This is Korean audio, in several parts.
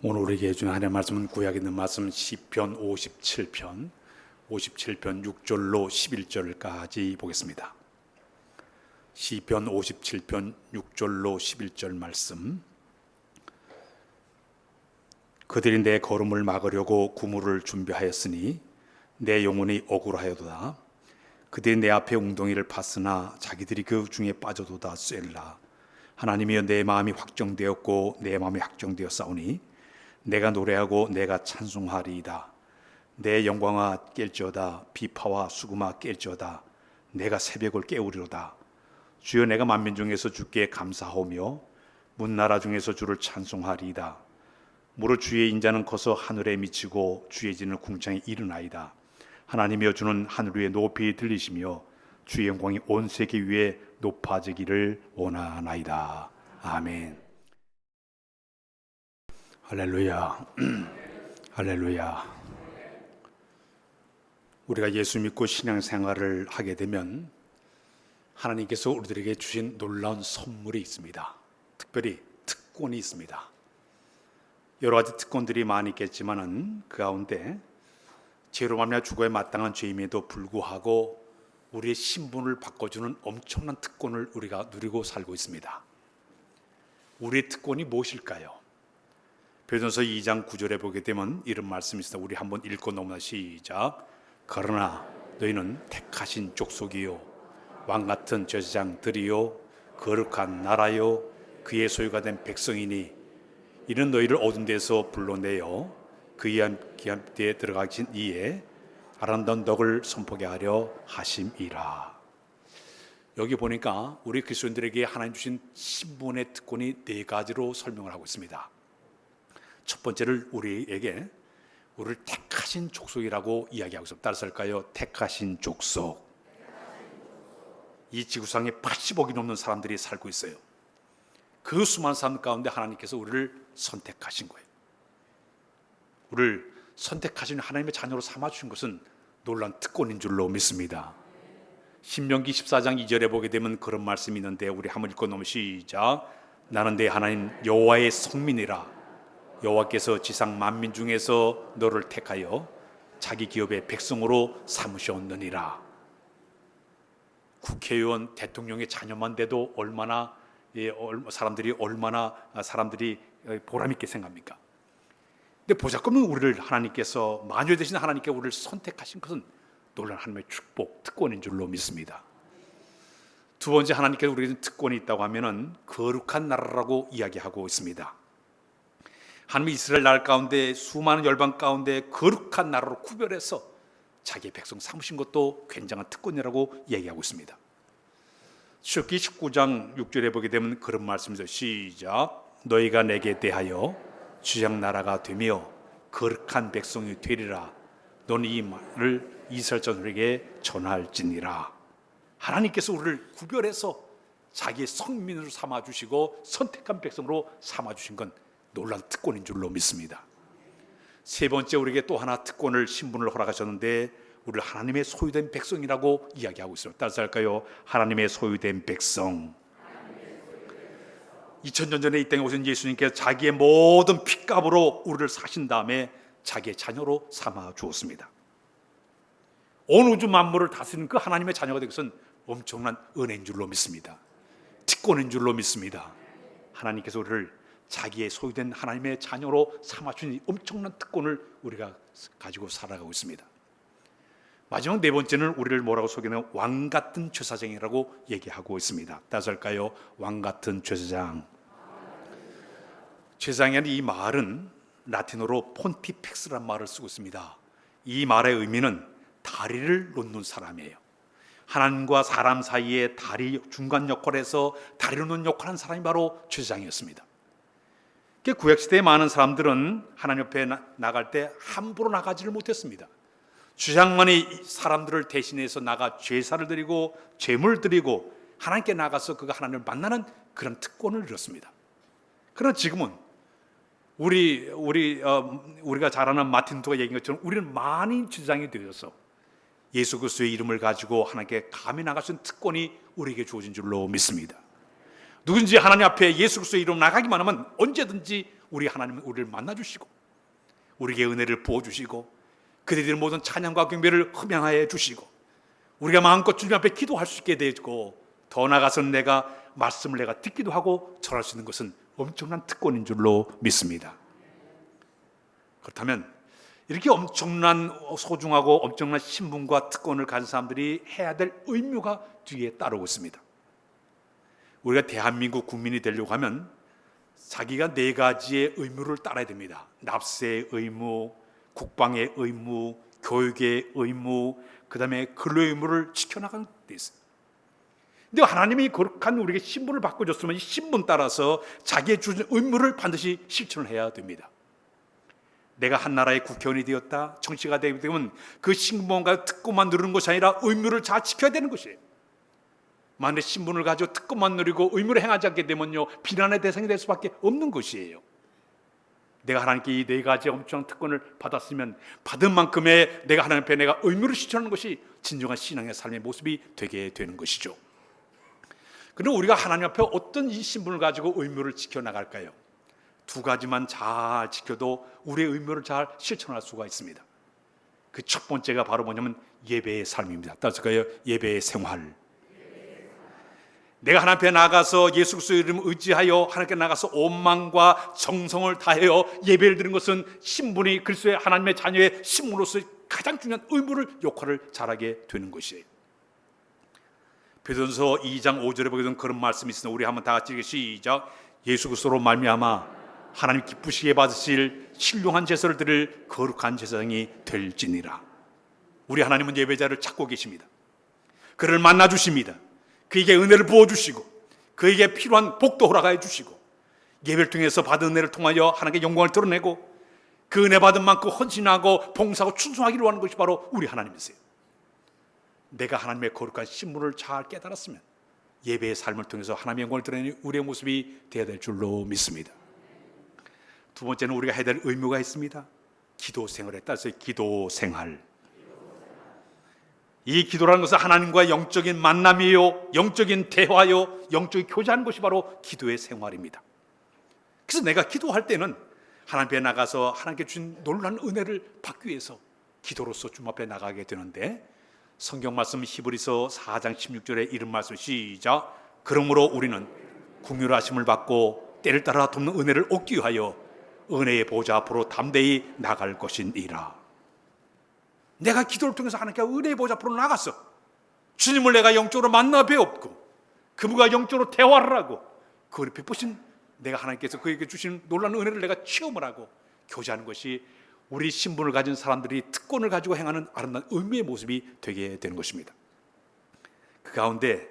오늘 우리에게 주는 하나님의 말씀은 구약에 있는 말씀 시편 57편 6절로 11절까지 보겠습니다. 시편 57편 6절로 11절 말씀. 그들이 내 걸음을 막으려고 구물을 준비하였으니 내 영혼이 억울하여도다. 그들이 내 앞에 웅덩이를 팠으나 자기들이 그 중에 빠져도다 셀라. 하나님이여, 내 마음이 확정되었고 내 마음이 확정되었사오니 내가 노래하고 내가 찬송하리이다. 내 영광아 깰지어다. 비파와 수금아 깰지어다. 내가 새벽을 깨우리로다. 주여, 내가 만민 중에서 주께 감사하오며 문나라 중에서 주를 찬송하리이다. 무릇 주의 인자는 커서 하늘에 미치고 주의 진은 궁창에 이르나이다. 하나님이여, 주는 하늘 위에 높이 들리시며 주의 영광이 온 세계 위에 높아지기를 원하나이다. 아멘. 할렐루야. 할렐루야. 우리가 예수 믿고 신앙생활을 하게 되면 하나님께서 우리들에게 주신 놀라운 선물이 있습니다. 특별히 특권이 있습니다. 여러 가지 특권들이 많이 있겠지만은 그 가운데 죄로 말미암아 죽어야 마땅한 죄임에도 불구하고 우리의 신분을 바꿔주는 엄청난 특권을 우리가 누리고 살고 있습니다. 우리의 특권이 무엇일까요? 베드로전서 2장 9절에 보게 되면 이런 말씀이 있습니다. 우리 한번 읽고 넘어가 시작. 그러나 너희는 택하신 족속이요 왕같은 제사장들이요 거룩한 나라요 그의 소유가 된 백성이니 이는 너희를 어두운 데서 불러내어 그의 귀한 때에 들어가신 이에 아름다운 덕을 선포하게 하려 하심이라. 여기 보니까 우리 그리스도인들에게 하나님 주신 신분의 특권이 네 가지로 설명을 하고 있습니다. 첫 번째를 우리에게 우리를 택하신 족속이라고 이야기하고 있습니다. 따라서 할까요? 택하신 족속. 이 지구상에 80억이 넘는 사람들이 살고 있어요. 그 수많은 사람 가운데 하나님께서 우리를 선택하신 거예요. 우리를 선택하신 하나님의 자녀로 삼아주신 것은 놀라운 특권인 줄로 믿습니다. 신명기 14장 2절에 보게 되면 그런 말씀이 있는데 우리 한번 읽고 넘어 시작. 나는 내 하나님 여호와의 성민이라. 여호와께서 지상 만민 중에서 너를 택하여 자기 기업의 백성으로 삼으셨느니라. 국회의원, 대통령의 자녀만 돼도 사람들이 얼마나 보람 있게 생각합니까? 근데 보잘것없는 우리를 하나님께서, 마녀 되신 하나님께 우리를 선택하신 것은 놀라운 하나님의 축복, 특권인 줄로 믿습니다. 두 번째, 하나님께서 우리에게 특권이 있다고 하면은 거룩한 나라라고 이야기하고 있습니다. 하나님이 이스라엘 나라 가운데 수많은 열방 가운데 거룩한 나라로 구별해서 자기의 백성 삼으신 것도 굉장한 특권이라고 얘기하고 있습니다. 출애굽기 19장 6절에 보게 되면 그런 말씀이죠. 시작. 너희가 내게 대하여 주장 나라가 되며 거룩한 백성이 되리라. 너는 이 말을 이스라엘 자손에게 전할지니라. 하나님께서 우리를 구별해서 자기의 성민으로 삼아주시고 선택한 백성으로 삼아주신 건 놀라운 특권인 줄로 믿습니다. 세 번째, 우리에게 또 하나 특권을, 신분을 허락하셨는데 우리를 하나님의 소유된 백성이라고 이야기하고 있습니다. 따라서 할까요? 하나님의 소유된 백성. 2000년 전에 이 땅에 오신 예수님께서 자기의 모든 핏값으로 우리를 사신 다음에 자기의 자녀로 삼아 주었습니다. 온 우주 만물을 다스리는 그 하나님의 자녀가 된 것은 엄청난 은혜인 줄로 믿습니다. 특권인 줄로 믿습니다. 하나님께서 우리를 자기의 소유된 하나님의 자녀로 삼아주신 이 엄청난 특권을 우리가 가지고 살아가고 있습니다. 마지막 네 번째는 우리를 뭐라고 소개하냐면 왕같은 제사장이라고 얘기하고 있습니다. 따라서 할까요? 왕같은 제사장. 제사장이라는 이 말은 라틴어로 폰티펙스라는 말을 쓰고 있습니다. 이 말의 의미는 다리를 놓는 사람이에요. 하나님과 사람 사이에 다리 중간 역할에서 다리를 놓는 역할을 한 사람이 바로 제사장이었습니다. 구약시대의 많은 사람들은 하나님 옆에 나갈 때 함부로 나가지를 못했습니다. 제사장만이 사람들을 대신해서 나가 제사를 드리고 제물 드리고 하나님께 나가서 그가 하나님을 만나는 그런 특권을 누렸습니다. 그러나 지금은 우리가 잘 아는 마틴 루터가 얘기한 것처럼 우리는 많은 제사장이 되어서 예수 그리스도의 이름을 가지고 하나님께 감히 나갈 수 있는 특권이 우리에게 주어진 줄로 믿습니다. 누군지 하나님 앞에 예수 그리스도의 이름으로 나가기만 하면 언제든지 우리 하나님은 우리를 만나주시고 우리에게 은혜를 부어주시고 그들의 모든 찬양과 경배를 흠양하여 주시고 우리가 마음껏 주님 앞에 기도할 수 있게 되고 더 나아가서는 내가 말씀을 내가 듣기도 하고 전할 수 있는 것은 엄청난 특권인 줄로 믿습니다. 그렇다면 이렇게 엄청난 소중하고 엄청난 신분과 특권을 가진 사람들이 해야 될 의무가 뒤에 따르고 있습니다. 우리가 대한민국 국민이 되려고 하면 자기가 4가지의 의무를 따라야 됩니다. 납세의 의무, 국방의 의무, 교육의 의무, 그 다음에 근로의 의무를 지켜나가는 데 있어요. 근데 하나님이 거룩한 우리에게 신분을 바꿔줬으면 이 신분 따라서 자기의 주신 의무를 반드시 실천을 해야 됩니다. 내가 한 나라의 국회의원이 되었다, 정치가 되면 그 신분과 특권만 누리는 것이 아니라 의무를 잘 지켜야 되는 것이에요. 만약 신분을 가지고 특권만 누리고 의무를 행하지 않게 되면요, 비난의 대상이 될 수밖에 없는 것이에요. 내가 하나님께 이 4가지 엄청난 특권을 받았으면 받은 만큼의 내가 하나님 앞에 내가 의무를 실천하는 것이 진정한 신앙의 삶의 모습이 되게 되는 것이죠. 그럼 우리가 하나님 앞에 어떤 이 신분을 가지고 의무를 지켜나갈까요? 2가지만 잘 지켜도 우리의 의무를 잘 실천할 수가 있습니다. 그 첫 번째가 바로 뭐냐면 예배의 삶입니다. 따라서 예배의 생활. 내가 하나님 앞에 나가서 예수 그리스도의 이름을 의지하여 하나님께 나가서 온 마음과 정성을 다하여 예배를 드리는 것은 신분이 그리스도의 하나님의 자녀의 신분으로서 가장 중요한 의무를 역할을 잘하게 되는 것이에요. 베드로전서 2장 5절에 보게 되면 그런 말씀이 있습니다. 우리 한번 다 같이 시작. 예수 그리스도로 말미암아 하나님 기쁘시게 받으실 신령한 제사를 드릴 거룩한 제사장이 될지니라. 우리 하나님은 예배자를 찾고 계십니다. 그를 만나 주십니다. 그에게 은혜를 부어주시고 그에게 필요한 복도 허락하여 주시고 예배를 통해서 받은 은혜를 통하여 하나님께 영광을 드러내고 그 은혜 받은 만큼 헌신하고 봉사하고 충성하기를 원하는 것이 바로 우리 하나님이세요. 내가 하나님의 거룩한 신분을 잘 깨달았으면 예배의 삶을 통해서 하나님의 영광을 드러내는 우리의 모습이 되어야 될 줄로 믿습니다. 2번째는 우리가 해야 될 의무가 있습니다. 기도 생활에 따라서 기도 생활. 이 기도라는 것은 하나님과의 영적인 만남이요, 영적인 대화요, 영적인 교제하는 것이 바로 기도의 생활입니다. 그래서 내가 기도할 때는 하나님 앞에 나가서 하나님께 주신 놀라운 은혜를 받기 위해서 기도로서 주님 앞에 나가게 되는데, 성경 말씀 히브리서 4장 16절에 이런 말씀 시작. 그러므로 우리는 긍휼하심을 받고 때를 따라 돕는 은혜를 얻기 위하여 은혜의 보좌 앞으로 담대히 나갈 것이니라. 내가 기도를 통해서 하나님께 은혜의 보좌 앞으로 나갔어. 주님을 내가 영적으로 만나 뵈었고 그분과 영적으로 대화를 하고 그를 베푸신 내가 하나님께서 그에게 주신 놀라운 은혜를 내가 체험을 하고 교제하는 것이 우리 신분을 가진 사람들이 특권을 가지고 행하는 아름다운 의미의 모습이 되게 되는 것입니다. 그 가운데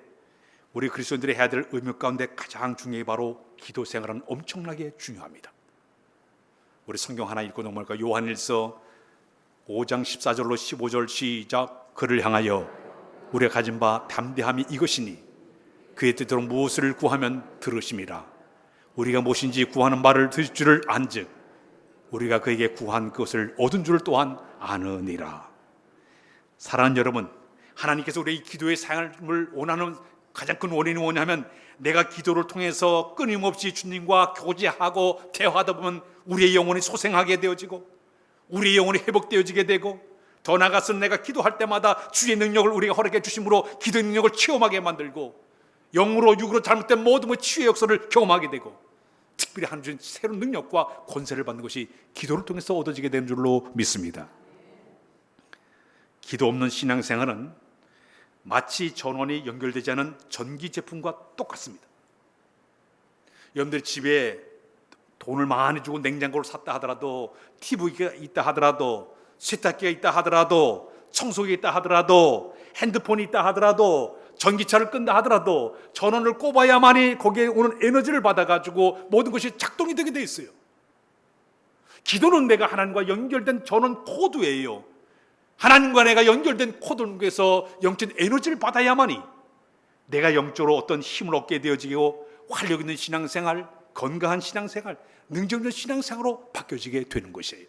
우리 그리스도인들이 해야 될 의무 가운데 가장 중요한 게 바로 기도 생활은 엄청나게 중요합니다. 우리 성경 하나 읽고 넘어갈까요? 요한일서 5장 14절로 15절 시작. 그를 향하여 우리가 가진 바 담대함이 이것이니 그의 뜻대로 무엇을 구하면 들으심이라. 우리가 무엇인지 구하는 바를 들을 줄을 안즉 우리가 그에게 구한 것을 얻은 줄 또한 아느니라. 사랑하는 여러분, 하나님께서 우리의 기도의 삶을 원하는 가장 큰 원인이 뭐냐면 내가 기도를 통해서 끊임없이 주님과 교제하고 대화하다 보면 우리의 영혼이 소생하게 되어지고 우리의 영혼이 회복되어지게 되고 더 나아가서 내가 기도할 때마다 주의 능력을 우리가 허락해 주심으로 기도의 능력을 체험하게 만들고 영으로 육으로 잘못된 모든 치유의 역사를 경험하게 되고 특별히 하나님 주신 새로운 능력과 권세를 받는 것이 기도를 통해서 얻어지게 되는 줄로 믿습니다. 기도 없는 신앙생활은 마치 전원이 연결되지 않은 전기 제품과 똑같습니다. 여러분들 집에 돈을 많이 주고 냉장고를 샀다 하더라도 TV가 있다 하더라도 세탁기가 있다 하더라도 청소기가 있다 하더라도 핸드폰이 있다 하더라도 전기차를 끈다 하더라도 전원을 꼽아야만이 거기에 오는 에너지를 받아가지고 모든 것이 작동이 되게 돼 있어요. 기도는 내가 하나님과 연결된 전원 코드예요. 하나님과 내가 연결된 코드에서 영적인 에너지를 받아야만이 내가 영적으로 어떤 힘을 얻게 되어지고 활력 있는 신앙생활, 건강한 신앙생활, 능력 있는 신앙생활로 바뀌어지게 되는 것이에요.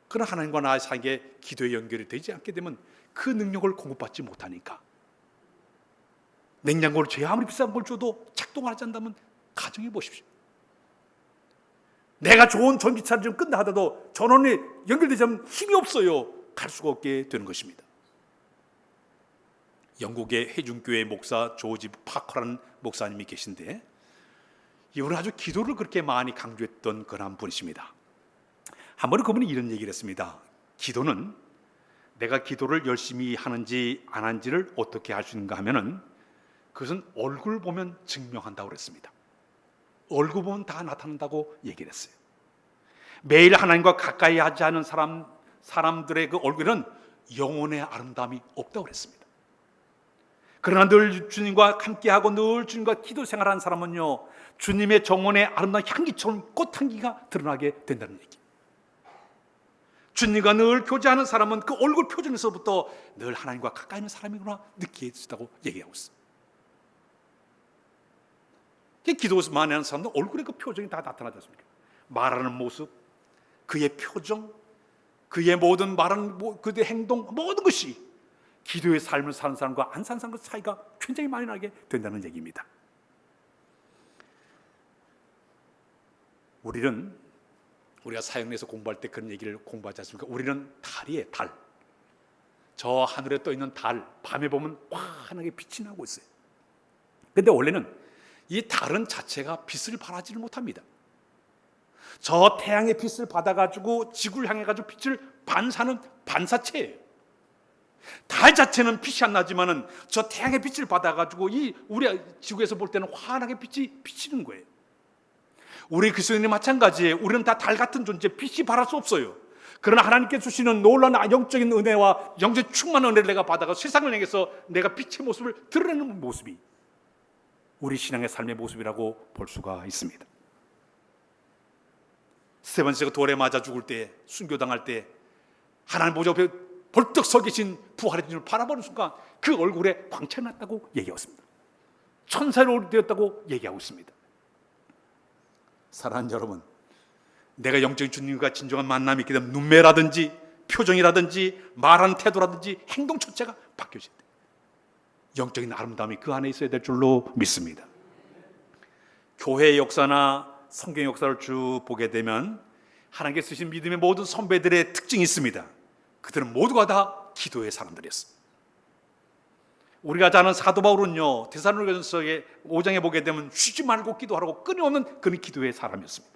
그러나 하나님과 나의 사이에 기도에 연결이 되지 않게 되면 그 능력을 공급받지 못하니까 냉장고를 제일 아무리 비싼 걸 줘도 작동하지 않는다면 가정해 보십시오. 내가 좋은 전기차를 좀 끈다 하더라도 전원이 연결되지 않으면 힘이 없어요. 갈 수가 없게 되는 것입니다. 영국의 해중교회 목사 조지 파커라는 목사님이 계신데, 이분은 아주 기도를 그렇게 많이 강조했던 그런 분이십니다. 한 번은 그분이 이런 얘기를 했습니다. 기도는 내가 기도를 열심히 하는지 안 하는지를 어떻게 알 수 있는가 하면은 그것은 얼굴 보면 증명한다고 그랬습니다. 얼굴 보면 다 나타난다고 얘기를 했어요. 매일 하나님과 가까이 하지 않은 사람들의 그 얼굴에는 영혼의 아름다움이 없다고 그랬습니다. 그러나 늘 주님과 함께하고 늘 주님과 기도 생활하는 사람은요, 주님의 정원의 아름다운 향기처럼 꽃향기가 드러나게 된다는 얘기. 주님과 늘 교제하는 사람은 그 얼굴 표정에서부터 늘 하나님과 가까이 있는 사람이구나 느끼게 된다고 얘기하고 있어요. 기도에서 많이 하는 사람들 얼굴에 그 표정이 다 나타나지 않습니까? 말하는 모습, 그의 표정, 그의 모든 말하는 그의 행동, 모든 것이 기도의 삶을 사는 사람과 안 사는 사람과 차이가 굉장히 많이 나게 된다는 얘기입니다. 우리가 사형에서 공부할 때 그런 얘기를 공부하지 않습니까? 우리는 달이에요, 달. 저 하늘에 떠 있는 달, 밤에 보면 환하게 빛이 나고 있어요. 근데 원래는 이 달은 자체가 빛을 발하지를 못합니다. 저 태양의 빛을 받아가지고 지구를 향해가지고 빛을 반사하는 반사체예요. 달 자체는 빛이 안 나지만은 저 태양의 빛을 받아가지고 우리 지구에서 볼 때는 환하게 빛이 비치는 거예요. 우리 그리스도인이 마찬가지예요. 우리는 다 달 같은 존재, 빛이 발할 수 없어요. 그러나 하나님께 주시는 놀라운 영적인 은혜와 영적 충만한 은혜를 내가 받아가 세상을 향해서 내가 빛의 모습을 드러내는 모습이 우리 신앙의 삶의 모습이라고 볼 수가 있습니다. 스테반스가 돌에 맞아 죽을 때, 순교당할 때 하나님 보좌 앞에 벌떡 서 계신 부활의 주님을 바라보는 순간 그 얼굴에 광채가 났다고 얘기하고 있습니다. 천사로 되었다고 얘기하고 있습니다. 사랑하는 여러분, 내가 영적인 주님과 진정한 만남이 있게 되면 눈매라든지 표정이라든지 말하는 태도라든지 행동 자체가 바뀌어진다. 영적인 아름다움이 그 안에 있어야 될 줄로 믿습니다. 교회의 역사나 성경 역사를 쭉 보게 되면 하나님께 쓰신 믿음의 모든 선배들의 특징이 있습니다. 그들은 모두가 다 기도의 사람들이었습니다. 우리가 잘 아는 사도 바울은요, 데살로니가전서의 5장에 보게 되면 쉬지 말고 기도하라고 끊임없는 그런 기도의 사람이었습니다.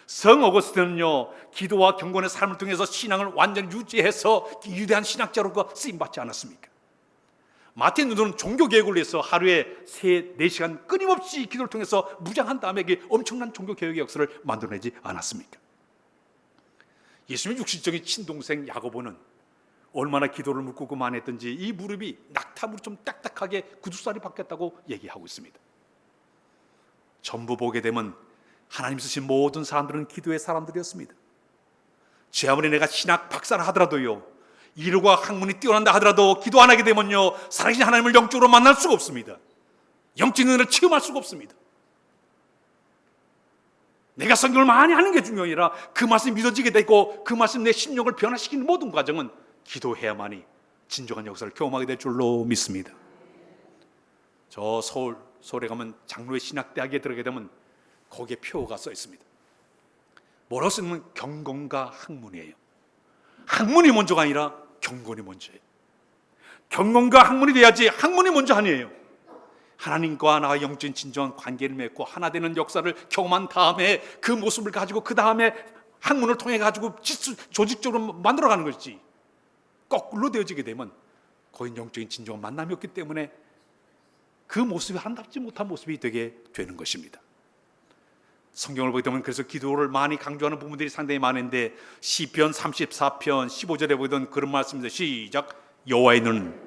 성 어거스틴은요, 기도와 경건의 삶을 통해서 신앙을 완전히 유지해서 위대한 신학자로 쓰임받지 않았습니까? 마틴 루터는 종교개혁을 위해서 하루에 4시간 끊임없이 기도를 통해서 무장한 다음에 엄청난 종교개혁의 역사를 만들어내지 않았습니까? 예수님의 육신적인 친동생 야고보는 얼마나 기도를 묻고 그만했든지 이 무릎이 낙타무릎 좀 딱딱하게 구두살이 바뀌었다고 얘기하고 있습니다. 전부 보게 되면 하나님 쓰신 모든 사람들은 기도의 사람들이었습니다. 제 아무리 내가 신학 박사를 하더라도요, 이론과 학문이 뛰어난다 하더라도 기도 안 하게 되면요, 살아계신 하나님을 영적으로 만날 수가 없습니다. 영적인 은혜를 체험할 수가 없습니다. 내가 성경을 많이 하는 게 중요한 게 아니라 그 말씀이 믿어지게 되고 그 말씀 내 심령을 변화시키는 모든 과정은 기도해야만이 진정한 역사를 경험하게 될 줄로 믿습니다. 저 서울에 가면 장로의 신학대학에 들어가게 되면 거기에 표가 써 있습니다. 뭐라고 쓰면 경건과 학문이에요. 학문이 먼저가 아니라 경건이 먼저예요. 경건과 학문이 돼야지 학문이 먼저 아니에요. 하나님과 나와 영적인 진정한 관계를 맺고 하나 되는 역사를 경험한 다음에 그 모습을 가지고 그 다음에 학문을 통해 가지고 조직적으로 만들어가는 것이지, 거꾸로 되어지게 되면 거의 영적인 진정한 만남이 없기 때문에 그 모습이 아름답지 못한 모습이 되게 되는 것입니다. 성경을 보게 되면 그래서 기도를 많이 강조하는 부분들이 상당히 많은데, 시편 34편 15절에 보던 그런 말씀입니다. 시작. 여호와의 눈은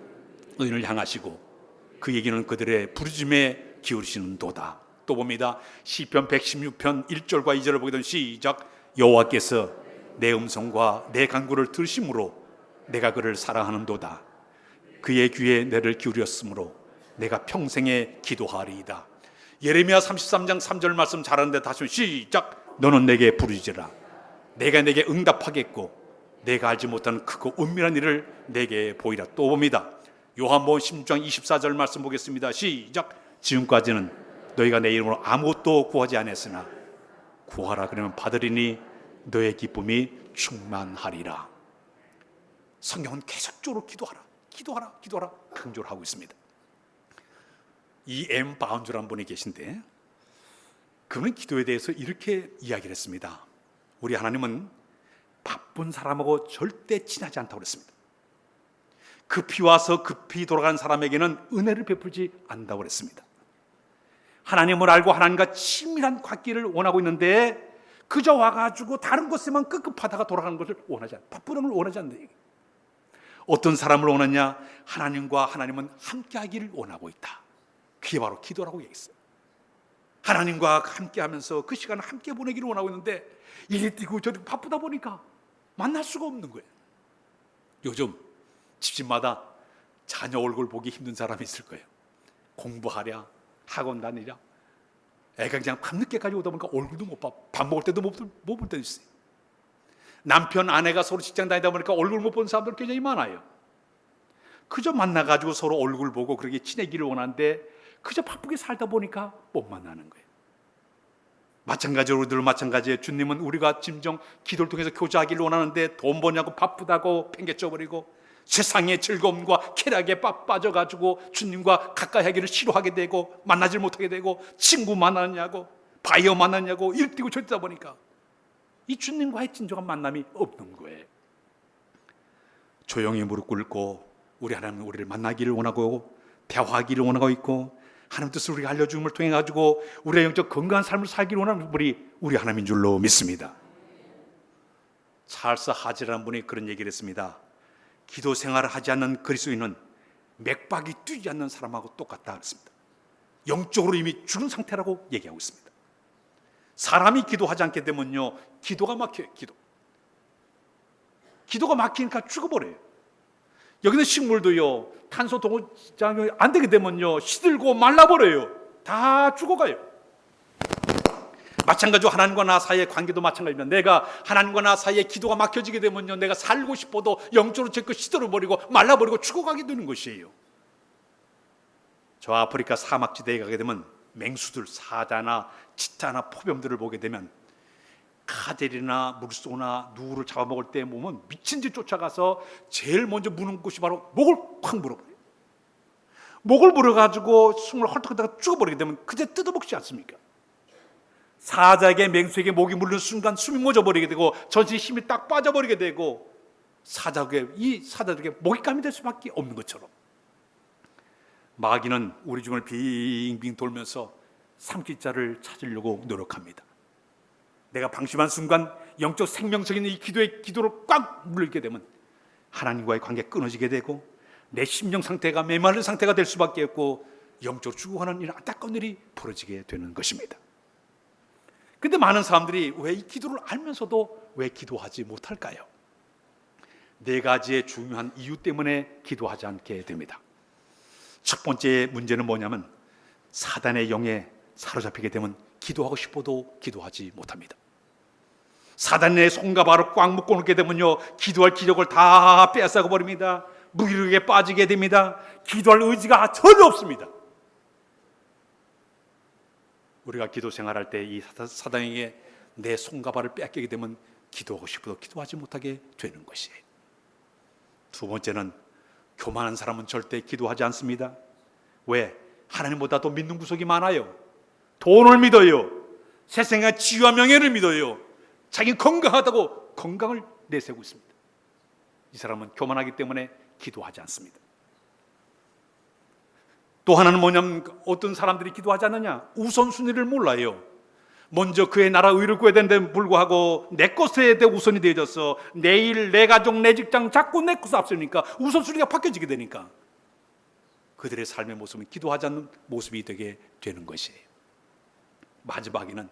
의인을 향하시고 그 얘기는 그들의 부르짖음에 기울이시는도다. 또 봅니다. 시편 116편 1절과 2절을 보게 되면 시작. 여호와께서 내 음성과 내 간구를 들으심으로 내가 그를 사랑하는도다. 그의 귀에 내를 기울였으므로 내가 평생에 기도하리이다. 예레미야 33장 3절 말씀 잘하는데 다시 시작. 너는 내게 부르짖으라. 내가 내게 응답하겠고 내가 알지 못하는 크고 은밀한 일을 내게 보이라. 또 봅니다. 요한복음 16장 24절 말씀 보겠습니다. 시작. 지금까지는 너희가 내 이름으로 아무것도 구하지 않았으나 구하라 그러면 받으리니 너의 기쁨이 충만하리라. 성경은 계속적으로 기도하라 강조를 하고 있습니다. 이 M 바운즈라는 분이 계신데 그분은 기도에 대해서 이렇게 이야기를 했습니다. 우리 하나님은 바쁜 사람하고 절대 친하지 않다고 그랬습니다. 급히 와서 급히 돌아간 사람에게는 은혜를 베풀지 않는다고 그랬습니다. 하나님을 알고 하나님과 친밀한 관계를 원하고 있는데 그저 와가지고 다른 것에만 급급하다가 돌아가는 것을 원하지 않아요. 바쁘는 걸 원하지 않는다. 어떤 사람을 원하냐? 하나님은 함께하기를 원하고 있다. 그게 바로 기도라고 얘기했어요. 하나님과 함께하면서 그 시간을 함께 보내기를 원하고 있는데 이리 뛰고 저리 바쁘다 보니까 만날 수가 없는 거예요. 요즘 집집마다 자녀 얼굴 보기 힘든 사람이 있을 거예요. 공부하랴, 학원 다니랴, 애가 그냥 밤늦게까지 오다 보니까 얼굴도 못 봐. 밥 먹을 때도 못 볼 때도 있어요. 남편, 아내가 서로 직장 다니다 보니까 얼굴 못 보는 사람들 굉장히 많아요. 그저 만나가지고 서로 얼굴 보고 그렇게 친해지기를 원하는데 그저 바쁘게 살다 보니까 못 만나는 거예요. 마찬가지로 우리들 마찬가지예요. 주님은 우리가 진정 기도를 통해서 교제하기를 원하는데 돈 버냐고 바쁘다고 팽개쳐버리고 세상의 즐거움과 쾌락에 빠져가지고 주님과 가까이 하기를 싫어하게 되고 만나질 못하게 되고 친구 만나냐고 바이어 만나냐고 일뛰고 저뛰다 보니까 이 주님과의 진정한 만남이 없는 거예요. 조용히 무릎 꿇고 우리 하나님은 우리를 만나기를 원하고 대화하기를 원하고 있고 하나님 뜻을 우리가 알려줌을 통해 가지고 우리의 영적 건강한 삶을 살기를 원하는 분이 우리 하나님인 줄로 믿습니다. 찰스 하지라는 분이 그런 얘기를 했습니다. 기도 생활을 하지 않는 그리스도인은 맥박이 뛰지 않는 사람하고 똑같다 그랬습니다. 영적으로 이미 죽은 상태라고 얘기하고 있습니다. 사람이 기도하지 않게 되면요 기도가 막혀요. 기도가 막히니까 죽어버려요. 여기는 식물도요 탄소 동장이 안 되게 되면요 시들고 말라버려요. 다 죽어가요. 마찬가지로 하나님과 나 사이의 관계도 마찬가지입니다. 내가 하나님과 나 사이에 기도가 막혀지게 되면요 내가 살고 싶어도 영적으로 제거 시들어버리고 말라버리고 죽어가게 되는 것이에요. 저 아프리카 사막지대에 가게 되면 맹수들, 사자나 치타나 포범들을 보게 되면 카델이나 물소나 누구를 잡아먹을 때 보면 미친 듯이 쫓아가서 제일 먼저 무는 곳이 바로 목을 팍 물어버려요. 목을 물어가지고 숨을 헐떡하다가 죽어버리게 되면 그제 뜯어먹지 않습니까? 사자에게 맹수에게 목이 물린 순간 숨이 멎어버리게 되고 전신의 힘이 딱 빠져버리게 되고 이 사자들에게 먹잇감이 될 수밖에 없는 것처럼 마귀는 우리 중을 빙빙 돌면서 삼킬 자를 찾으려고 노력합니다. 내가 방심한 순간 영적 생명적인 이 기도로 꽉 물리게 되면 하나님과의 관계가 끊어지게 되고 내 심령 상태가 메마른 상태가 될 수밖에 없고 영적으로 죽어가는 이런 안타까운 일이 벌어지게 되는 것입니다. 그런데 많은 사람들이 왜 이 기도를 알면서도 왜 기도하지 못할까요? 네 가지의 중요한 이유 때문에 기도하지 않게 됩니다. 첫 번째 문제는 뭐냐면 사단의 영에 사로잡히게 되면 기도하고 싶어도 기도하지 못합니다. 사단의 손과 발을 꽉 묶고 놓게 되면요 기도할 기력을 다 빼앗아 버립니다. 무기력에 빠지게 됩니다. 기도할 의지가 전혀 없습니다. 우리가 기도 생활할 때 이 사단에게 내 손과 발을 빼앗기게 되면 기도하고 싶어도 기도하지 못하게 되는 것이에요. 두 번째는 교만한 사람은 절대 기도하지 않습니다. 왜? 하나님보다 더 믿는 구석이 많아요. 돈을 믿어요. 세상의 지위와 명예를 믿어요. 자기 건강하다고 건강을 내세우고 있습니다. 이 사람은 교만하기 때문에 기도하지 않습니다. 또 하나는 뭐냐면 어떤 사람들이 기도하지 않느냐? 우선순위를 몰라요. 먼저 그의 나라 의를 구해야 되는데 불구하고 내 것에 대해 우선이 되어져서 내 일, 내 가족, 내 직장 자꾸 내 것을 앞서니까 우선순위가 바뀌어지게 되니까 그들의 삶의 모습은 기도하지 않는 모습이 되게 되는 것이에요. 마지막에는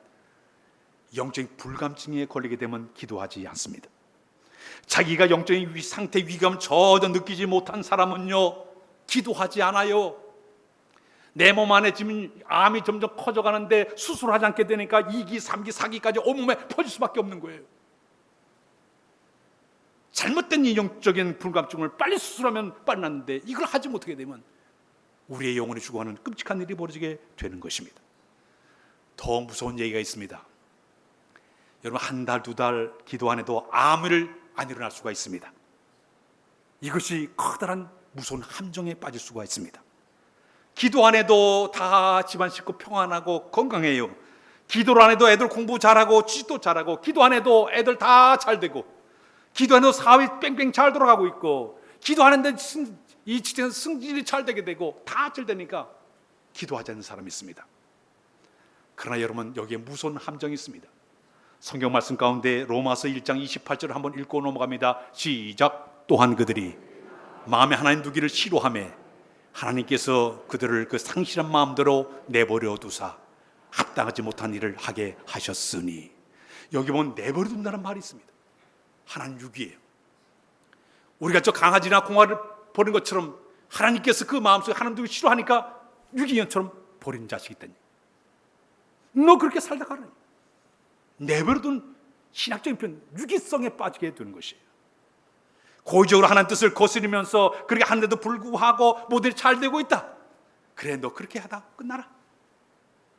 영적인 불감증에 걸리게 되면 기도하지 않습니다. 자기가 영적인 상태 위감 전혀 느끼지 못한 사람은요 기도하지 않아요. 내 몸 안에 지금 암이 점점 커져가는데 수술하지 않게 되니까 2기, 3기, 4기까지 온몸에 퍼질 수밖에 없는 거예요. 잘못된 이 영적인 불감증을 빨리 수술하면 빨리 낫는데 이걸 하지 못하게 되면 우리의 영혼이 죽어가는 끔찍한 일이 벌어지게 되는 것입니다. 더 무서운 얘기가 있습니다. 여러분 한 달, 두 달 기도 안 해도 아무 일 안 일어날 수가 있습니다. 이것이 커다란 무서운 함정에 빠질 수가 있습니다. 기도 안 해도 다 집안 식구 평안하고 건강해요. 기도를 안 해도 애들 공부 잘하고 취직도 잘하고, 기도 안 해도 애들 다 잘 되고, 기도 안 해도 사업이 뺑뺑 잘 돌아가고 있고, 기도 안 했는데 이 직장에서 승진이 잘 되게 되고 다 잘 되니까 기도하지 않는 사람이 있습니다. 그러나 여러분, 여기에 무서운 함정이 있습니다. 성경 말씀 가운데 로마서 1장 28절을 한번 읽고 넘어갑니다. 시작. 또한 그들이 마음에 하나님 두기를 싫어하며 하나님께서 그들을 그 상실한 마음대로 내버려 두사 합당하지 못한 일을 하게 하셨으니, 여기 보면 내버려 둔다는 말이 있습니다. 하나님 육이에요. 우리가 저 강아지나 공화를 버린 것처럼 하나님께서 그 마음속에 하나님 두기 싫어하니까 유기견처럼 버린 자식이 있다니. 너 그렇게 살다 가라니. 내버려둔 신학적인 표현, 유기성에 빠지게 되는 것이에요. 고의적으로 하나님 뜻을 거스리면서 그렇게 하는데도 불구하고 모든 일이 잘 되고 있다. 그래, 너 그렇게 하다 끝나라.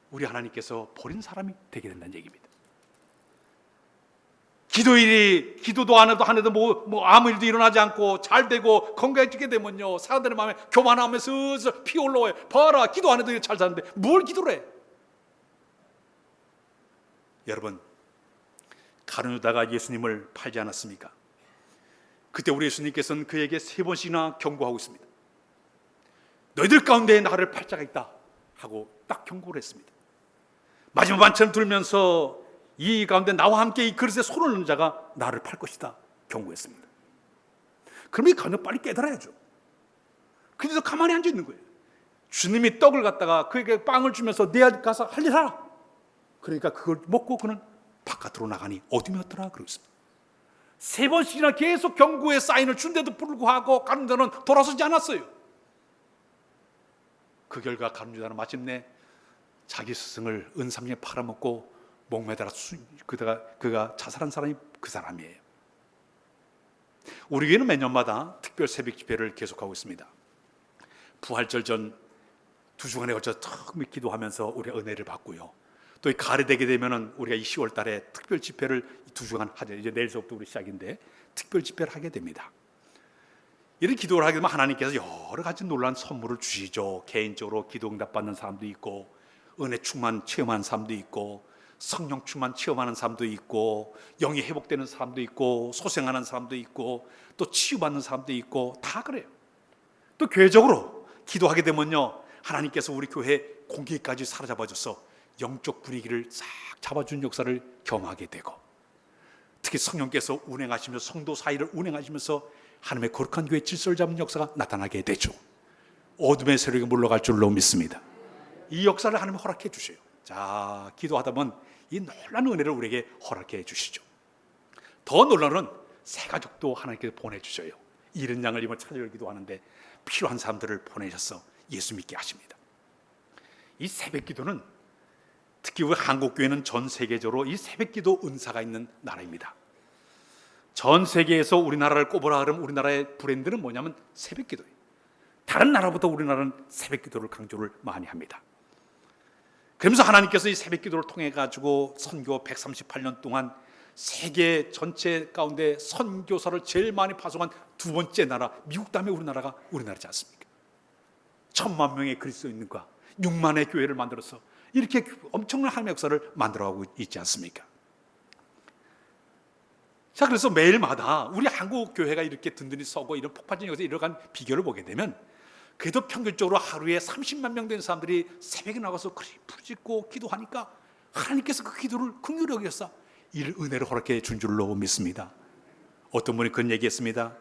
우리 하나님께서 버린 사람이 되게 된다는 얘기입니다. 기도도 안 해도 아무 일도 일어나지 않고 잘 되고 건강해지게 되면요, 사람들의 마음에 교만하면 슬슬 피 올라와요. 봐라, 기도 안 해도 잘 사는데 뭘 기도를 해? 여러분, 가룟 유다가 예수님을 팔지 않았습니까? 그때 우리 예수님께서는 그에게 3번씩이나 경고하고 있습니다. 너희들 가운데 나를 팔 자가 있다 하고 딱 경고를 했습니다. 마지막 반찬을 들면서 이 가운데 나와 함께 이 그릇에 손을 넣는 자가 나를 팔 것이다 경고했습니다. 그럼 이 가룟 빨리 깨달아야죠. 그래서 가만히 앉아 있는 거예요. 주님이 떡을 갖다가 그에게 빵을 주면서 내 아들 가서 할 일 하라. 그러니까 그걸 먹고 그는 바깥으로 나가니 어둠이었더라 그러고 있습니다. 3번씩이나 계속 경고의 사인을 준데도 불구하고 가룟 유다는 돌아서지 않았어요. 그 결과 가룟 유다는 마침내 자기 스승을 은삼리에 팔아먹고 목매달아 그가 자살한 사람이 그 사람이에요. 우리 교회는 매년마다 특별 새벽 집회를 계속하고 있습니다. 부활절 전 2주간에 걸쳐 턱 기도하면서 우리가 은혜를 받고요. 또 이 가을이 되게 되면은 우리가 이 10월 달에 특별 집회를 2주간 하죠. 이제 내일서부터 우리 시작인데 특별 집회를 하게 됩니다. 이런 기도를 하게 되면 하나님께서 여러 가지 놀라운 선물을 주시죠. 개인적으로 기도 응답 받는 사람도 있고, 은혜 충만 체험하는 사람도 있고, 성령 충만 체험하는 사람도 있고, 영이 회복되는 사람도 있고, 소생하는 사람도 있고, 또 치유받는 사람도 있고, 다 그래요. 또 교회적으로 기도하게 되면요, 하나님께서 우리 교회 공기까지 사로잡아줘서 영적 분위기를 싹 잡아준 역사를 경험하게 되고, 특히 성령께서 운행하시면서 성도 사이를 운행하시면서 하나님의 거룩한 교회 질서를 잡는 역사가 나타나게 되죠. 어둠의 세력이 물러갈 줄로 믿습니다. 이 역사를 하나님 허락해 주셔요. 자, 기도하다 보면 이 놀라운 은혜를 우리에게 허락해 주시죠. 더 놀라운 건 새 가족도 하나님께서 보내주셔요. 잃은 양을 이번 찾으려 기도하는데 필요한 사람들을 보내셔서 예수 믿게 하십니다. 이 새벽 기도는 특히 우리 한국교회는 전 세계적으로 이 새벽 기도 은사가 있는 나라입니다. 전 세계에서 우리나라를 꼽으라 그러면 우리나라의 브랜드는 뭐냐면 새벽 기도예요. 다른 나라보다 우리나라는 새벽 기도를 강조를 많이 합니다. 그러면서 하나님께서 이 새벽 기도를 통해 가지고 선교 138년 동안 세계 전체 가운데 선교사를 제일 많이 파송한 2번째 나라, 미국 다음에 우리나라지 않습니까? 1,000만 명의 그리스도인과 6만의 교회를 만들어서 이렇게 엄청난 하나님의 역사를 만들어가고 있지 않습니까? 자, 그래서 매일마다 우리 한국 교회가 이렇게 든든히 서고 이런 폭발적인 역사에 이뤄간 비결을 보게 되면, 그래도 평균적으로 하루에 30만 명 되는 사람들이 새벽에 나가서 그리 부르짖고 기도하니까 하나님께서 그 기도를 긍휼히 여기셔서 이를 은혜로 허락해 준 줄로 믿습니다. 어떤 분이 그런 얘기했습니다.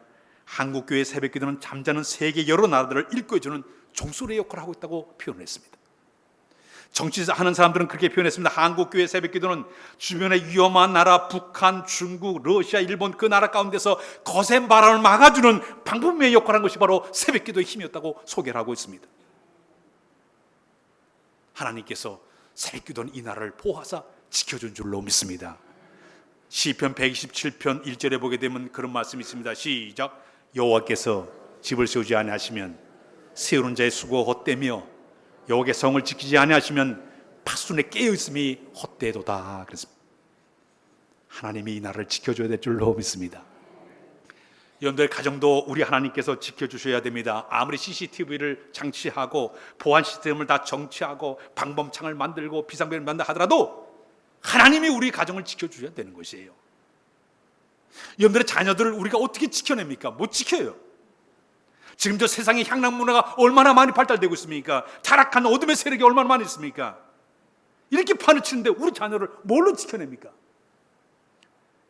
한국교회 새벽 기도는 잠자는 세계 여러 나라들을 일구어주는 종소리의 역할을 하고 있다고 표현했습니다. 정치하는 사람들은 그렇게 표현했습니다. 한국교회 새벽 기도는 주변의 위험한 나라 북한, 중국, 러시아, 일본 그 나라 가운데서 거센 바람을 막아주는 방법의 역할을 한 것이 바로 새벽 기도의 힘이었다고 소개를 하고 있습니다. 하나님께서 새벽 기도는 이 나라를 보호하사 지켜준 줄로 믿습니다. 시편 127편 1절에 보게 되면 그런 말씀이 있습니다. 시작. 여호와께서 집을 세우지 아니하시면 세우는 자의 수고 헛되며 여호와의 성을 지키지 아니하시면 파수꾼의 깨어있음이 헛되도다 그랬습니다. 하나님이 이 나라를 지켜줘야 될 줄로 믿습니다. 여러분들 가정도 우리 하나님께서 지켜주셔야 됩니다. 아무리 CCTV를 장치하고 보안 시스템을 다 정치하고 방범창을 만들고 비상벨을 만든다 하더라도 하나님이 우리 가정을 지켜주셔야 되는 것이에요. 여러분들의 자녀들을 우리가 어떻게 지켜냅니까? 못 지켜요. 지금 저 세상의 향락 문화가 얼마나 많이 발달되고 있습니까? 타락한 어둠의 세력이 얼마나 많이 있습니까? 이렇게 판을 치는데 우리 자녀를 뭘로 지켜냅니까?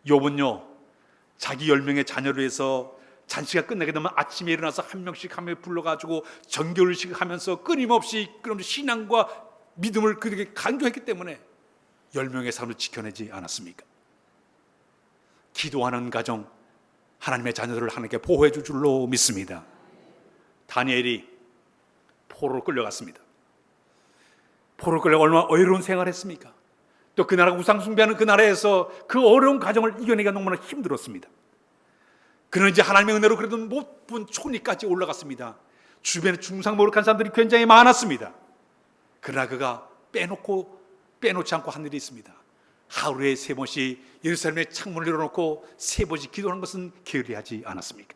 욥은요, 자기 10명의 자녀를 위해서 잔치가 끝나게 되면 아침에 일어나서 한 명씩 불러가지고 정결식 하면서 끊임없이 신앙과 믿음을 그렇게 강조했기 때문에 10명의 사람을 지켜내지 않았습니까? 기도하는 가정, 하나님의 자녀들을 하나님께 보호해 줄 줄로 믿습니다. 다니엘이 포로로 끌려갔습니다. 포로로 끌려 얼마나 어려운 생활을 했습니까? 또 그 나라가 우상 숭배하는 그 나라에서 그 어려운 가정을 이겨내기가 너무나 힘들었습니다. 그는 이제 하나님의 은혜로 그래도 못 본 초리까지 올라갔습니다. 주변에 중상모략한 사람들이 굉장히 많았습니다. 그러나 그가 빼놓지 않고 한 일이 있습니다. 하루에 3번씩 예루살렘의 창문을 열어놓고 3번씩 기도하는 것은 게을리하지 않았습니까?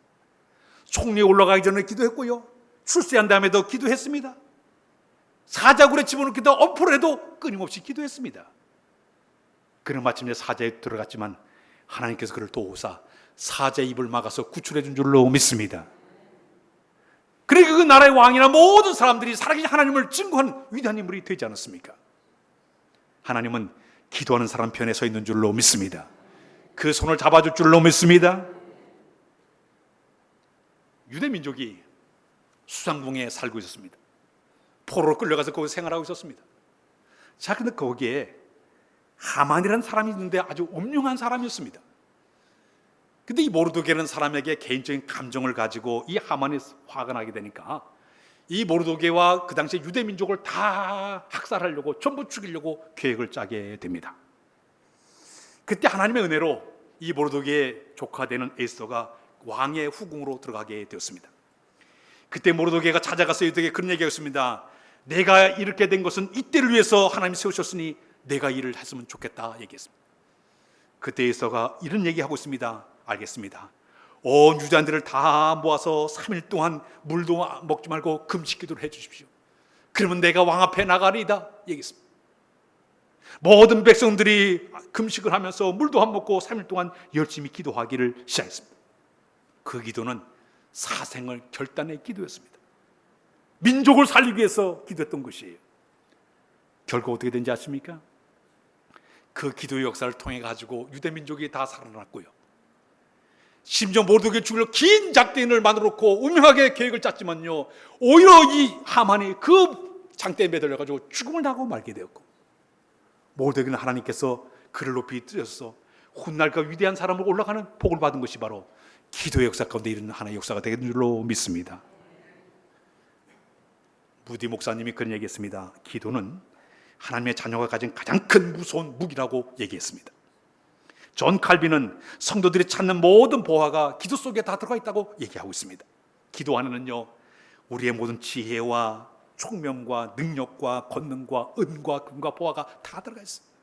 총리에 올라가기 전에 기도했고요, 출세한 다음에도 기도했습니다. 사자굴에 집어넣기도 엄포를 해도 끊임없이 기도했습니다. 그는 마침내 사자에 들어갔지만 하나님께서 그를 도우사 사자의 입을 막아서 구출해 준 줄로 믿습니다. 그러니까 그 나라의 왕이나 모든 사람들이 살아계신 하나님을 증거한 위대한 인물이 되지 않았습니까? 하나님은 기도하는 사람 편에 서 있는 줄로 믿습니다. 그 손을 잡아줄 줄로 믿습니다. 유대 민족이 수상궁에 살고 있었습니다. 포로로 끌려가서 거기 생활하고 있었습니다. 자, 근데 거기에 하만이라는 사람이 있는데 아주 엄중한 사람이었습니다. 근데 이 모르드게라는 사람에게 개인적인 감정을 가지고 이 하만이 화가 나게 되니까 이 모르드게와 그 당시 유대 민족을 다 학살하려고, 전부 죽이려고 계획을 짜게 됩니다. 그때 하나님의 은혜로 이 모르드게의 조카 되는 에스더가 왕의 후궁으로 들어가게 되었습니다. 그때 모르드게가 찾아가서 에스더에게 그런 얘기했습니다. 내가 이렇게 된 것은 이때를 위해서 하나님이 세우셨으니 내가 일을 했으면 좋겠다 얘기했습니다. 그때 에스더가 이런 얘기하고 있습니다. 알겠습니다. 온 유대인들을 다 모아서 3일 동안 물도 먹지 말고 금식 기도를 해 주십시오. 그러면 내가 왕 앞에 나가리이다 얘기했습니다. 모든 백성들이 금식을 하면서 물도 안 먹고 3일 동안 열심히 기도하기를 시작했습니다. 그 기도는 사생을 결단의 기도였습니다. 민족을 살리기 위해서 기도했던 것이에요. 결국 어떻게 된지 아십니까? 그 기도의 역사를 통해 가지고 유대 민족이 다 살아났고요, 심지어 모르드게 죽이려 긴 작대인을 만들어 놓고 음흉하게 계획을 짰지만요, 오히려 이 하만이 그 장대에 매달려 가지고 죽음을 당하고 말게 되었고, 모르드게는 하나님께서 그를 높이 뜨셔서 훗날과 위대한 사람으로 올라가는 복을 받은 것이 바로 기도의 역사 가운데 이런 하나의 역사가 되는 줄로 믿습니다. 무디 목사님이 그런 얘기했습니다. 기도는 하나님의 자녀가 가진 가장 큰 무서운 무기라고 얘기했습니다. 존 칼빈은 성도들이 찾는 모든 보화가 기도 속에 다 들어가 있다고 얘기하고 있습니다. 기도 안에는요, 우리의 모든 지혜와 총명과 능력과 권능과 은과 금과 보화가 다 들어가 있습니다.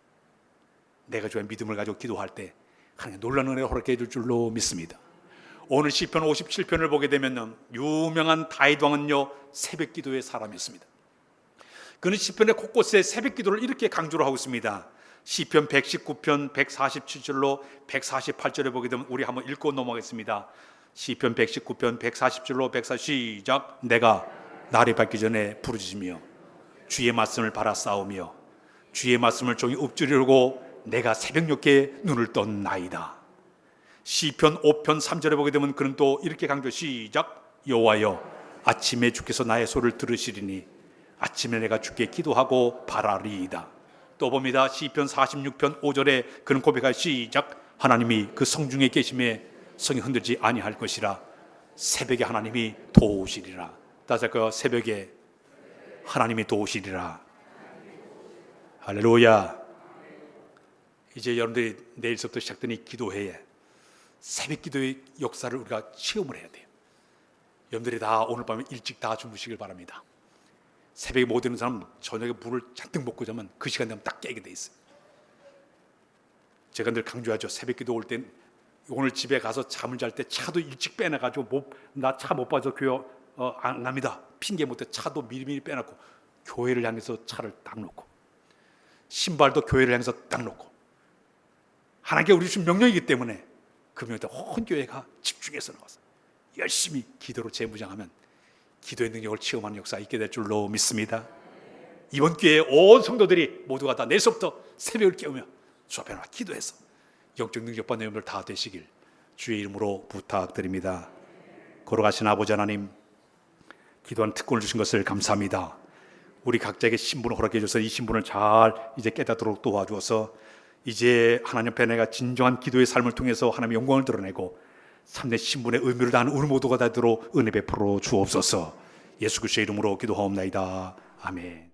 내가 좋아하는 믿음을 가지고 기도할 때 하나님 놀라운 은혜를 허락해 줄 줄로 믿습니다. 오늘 시편 57편을 보게 되면 유명한 다윗 왕은요, 새벽 기도의 사람이었습니다. 그는 시편의 곳곳에 새벽 기도를 이렇게 강조를 하고 있습니다. 시편 119편 147절로 148절에 보게 되면 우리 한번 읽고 넘어가겠습니다. 시편 119편 140절로 140 시작. 내가 날이 밝기 전에 부르짖으며 주의 말씀을 바라 싸우며 주의 말씀을 종이 읊조리려고 내가 새벽녘에 눈을 떴나이다. 시편 5편 3절에 보게 되면 그는 또 이렇게 강조 시작. 여호와여 아침에 주께서 나의 소리를 들으시리니 아침에 내가 주께 기도하고 바라리이다. 또 봅니다. 시편 46편 5절에 그는 고백할 시작. 하나님이 그 성중에 계심에 성이 흔들지 아니할 것이라. 새벽에 하나님이 도우시리라. 다시 할까요? 새벽에 하나님이 도우시리라. 할렐루야. 이제 여러분들이 내일서부터 시작된 이 기도회에 새벽 기도의 역사를 우리가 체험을 해야 돼요. 여러분들이 다 오늘 밤에 일찍 다 주무시길 바랍니다. 새벽에 못 일어나는 사람 저녁에 물을 잔뜩 먹고 자면 그 시간 되면 딱 깨게 돼 있어요. 제가 늘 강조하죠. 새벽기도 올 땐 오늘 집에 가서 잠을 잘 때 차도 일찍 빼놔가지고 나 차 못 봐서 교회 안 갑니다. 핑계 못해 차도 미리미리 빼놓고 교회를 향해서 차를 딱 놓고 신발도 교회를 향해서 딱 놓고 하나님께 우리 주신 명령이기 때문에 금요일에 온 교회가 집중해서 나와서 열심히 기도로 재무장하면 기도의 능력을 체험하는 역사가 있게 될 줄로 믿습니다. 이번 기회에 온 성도들이 모두가 다 내일서부터 새벽을 깨우며 주 앞에 나와 기도해서 영적 능력 받는 여러분들 다 되시길 주의 이름으로 부탁드립니다. 걸어가신 아버지 하나님, 기도하는 특권을 주신 것을 감사합니다. 우리 각자에게 신분을 허락해 주셔서 이 신분을 잘 이제 깨닫도록 도와주어서 이제 하나님 앞에 내가 진정한 기도의 삶을 통해서 하나님의 영광을 드러내고 삶의 신분의 의미를 다하는 우리 모두가 되도록 은혜 베풀어 주옵소서. 예수 그리스도의 이름으로 기도하옵나이다. 아멘.